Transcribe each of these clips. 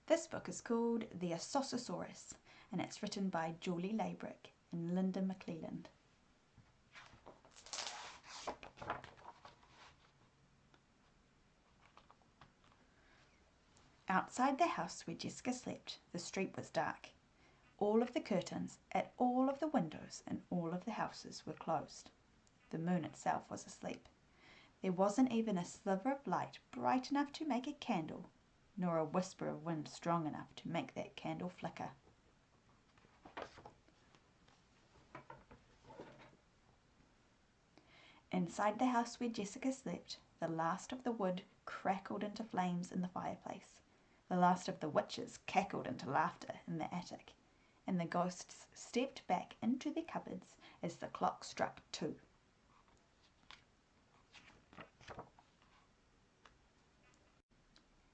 This book is called The Ossossosorus, and it's written by Julie Leibrich and Linda McClelland. Outside the house where Jessica slept, the street was dark. All of the curtains at all of the windows in all of the houses were closed. The moon itself was asleep. There wasn't even a sliver of light bright enough to make a candle, nor a whisper of wind strong enough to make that candle flicker. Inside the house where Jessica slept, the last of the wood crackled into flames in the fireplace. The last of the witches cackled into laughter in the attic, and the ghosts stepped back into their cupboards as the clock struck 2.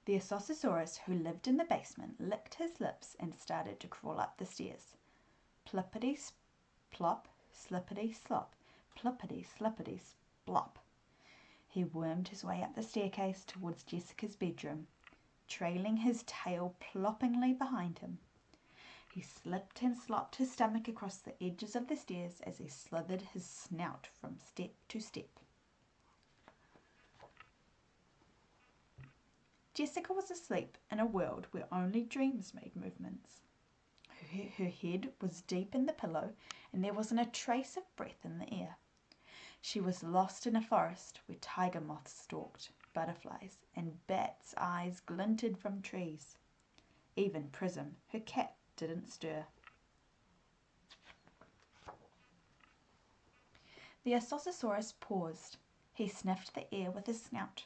The Ossossosorus who lived in the basement licked his lips and started to crawl up the stairs. Plippity-plop, slippity-slop, plippity-slippity-splop. He wormed his way up the staircase towards Jessica's bedroom, trailing his tail ploppingly behind him. He slipped and slopped his stomach across the edges of the stairs as he slithered his snout from step to step. Jessica was asleep in a world where only dreams made movements. Her head was deep in the pillow, and there wasn't a trace of breath in the air. She was lost in a forest where tiger moths stalked, butterflies, and bats' eyes glinted from trees. Even Prism, her cat, didn't stir. The Ossossosorus paused. He sniffed the air with his snout.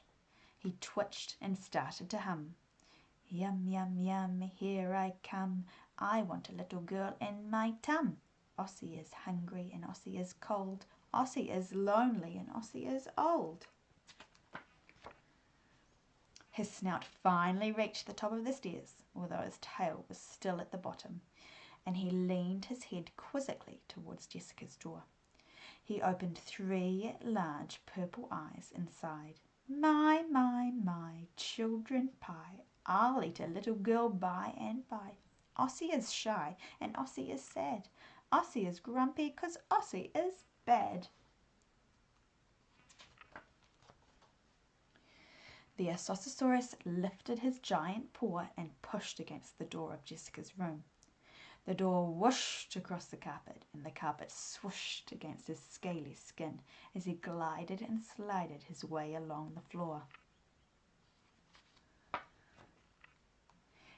He twitched and started to hum. Yum, yum, yum, here I come. I want a little girl in my tum. Ossie is hungry and Ossie is cold. Ossie is lonely and Ossie is old. His snout finally reached the top of the stairs, although his tail was still at the bottom, and he leaned his head quizzically towards Jessica's door. He opened 3 large purple eyes and sighed. My, children pie, I'll eat a little girl by and by. Ossie is shy and Ossie is sad. Ossie is grumpy 'cause Ossie is bad. The Ossossosorus lifted his giant paw and pushed against the door of Jessica's room. The door whooshed across the carpet, and the carpet swooshed against his scaly skin as he glided and slided his way along the floor.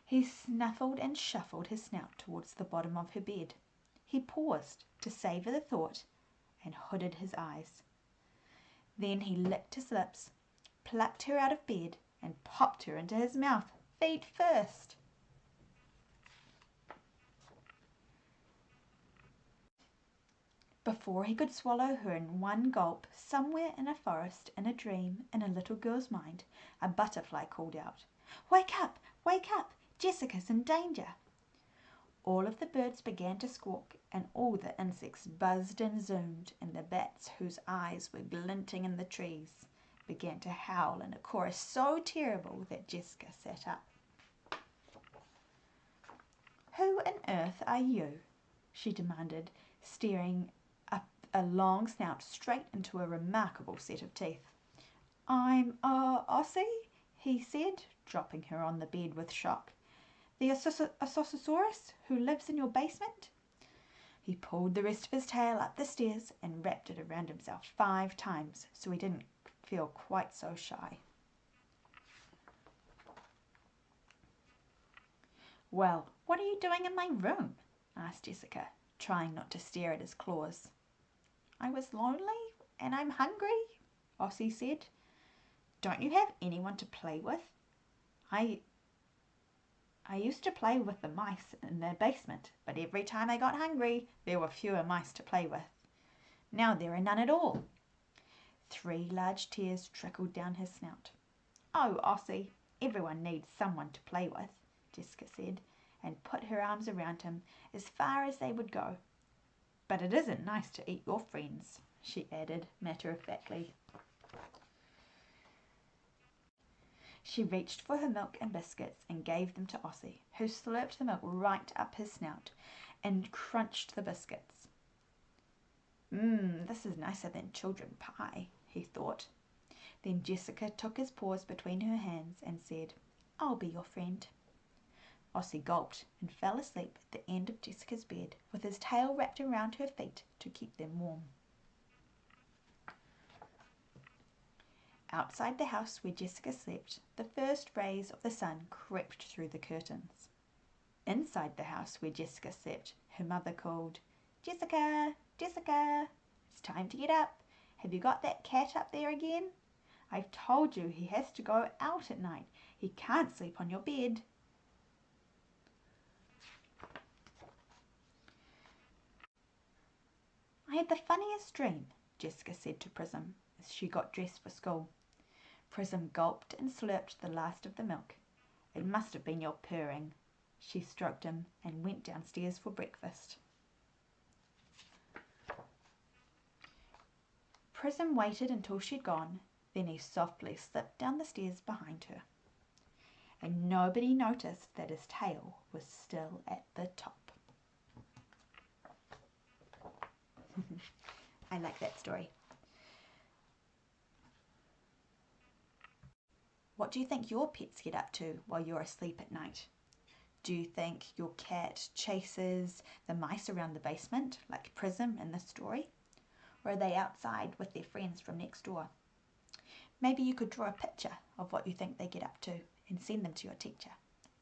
He snuffled and shuffled his snout towards the bottom of her bed. He paused to savour the thought and hooded his eyes. Then he licked his lips, plucked her out of bed, and popped her into his mouth, feet first. Before he could swallow her in one gulp, somewhere in a forest, in a dream, in a little girl's mind, a butterfly called out, wake up, Jessica's in danger." All of the birds began to squawk, and all the insects buzzed and zoomed, and the bats, whose eyes were glinting in the trees, began to howl in a chorus so terrible that Jessica sat up. "Who on earth are you?" she demanded, staring up a long snout straight into a remarkable set of teeth. "I'm Ossie," he said, dropping her on the bed with shock. "The Ossossosorus who lives in your basement." He pulled the rest of his tail up the stairs and wrapped it around himself 5 times so he didn't feel quite so shy. "Well, what are you doing in my room?" asked Jessica, trying not to stare at his claws. "I was lonely and I'm hungry," Ossie said. "Don't you have anyone to play with? I used to play with the mice in the basement, but every time I got hungry, there were fewer mice to play with. Now there are none at all." 3 large tears trickled down his snout. "Oh, Ossie, everyone needs someone to play with," Jessica said, and put her arms around him as far as they would go. "But it isn't nice to eat your friends," she added matter-of-factly. She reached for her milk and biscuits and gave them to Ossie, who slurped the milk right up his snout and crunched the biscuits. This is nicer than children pie, he thought. Then Jessica took his paws between her hands and said, I'll be your friend. Ossie gulped and fell asleep at the end of Jessica's bed with his tail wrapped around her feet to keep them warm. Outside the house where Jessica slept, the first rays of the sun crept through the curtains. Inside the house where Jessica slept, her mother called, Jessica, Jessica, it's time to get up. Have you got that cat up there again? I've told you he has to go out at night. He can't sleep on your bed. I had the funniest dream, Jessica said to Prism as she got dressed for school. Prism gulped and slurped the last of the milk. It must have been your purring. She stroked him and went downstairs for breakfast. Prism waited until she'd gone, then he softly slipped down the stairs behind her. And nobody noticed that his tail was still at the top. I like that story. What do you think your pets get up to while you're asleep at night? Do you think your cat chases the mice around the basement like Prism in this story? Or are they outside with their friends from next door? Maybe you could draw a picture of what you think they get up to and send them to your teacher.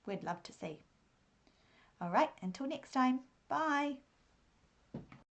We'd love to see. All right, until next time. Bye.